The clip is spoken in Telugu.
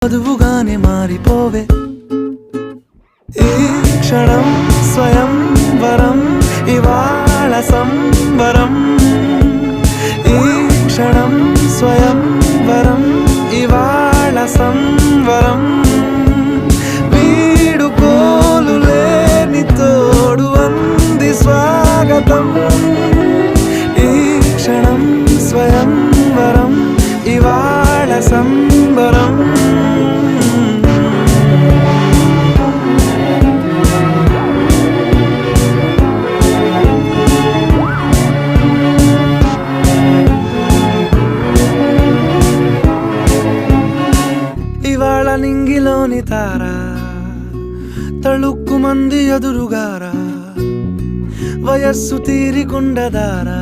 చదువుగానే మారిపోవే ఈ క్షణం స్వయం వరం ఇవాళ సంబరం ఈ క్షణం స్వయం వరం ఇవాళ సంవరం వీడుకోలు లేని తోడు అంది స్వాగతం ఈ క్షణం స్వయం వరం ఇవాళ సంబరం ఇవాళ నింగిలోని తారా తళుక్కు మంది ఎదురుగారా వయస్సు తీరికుండదారా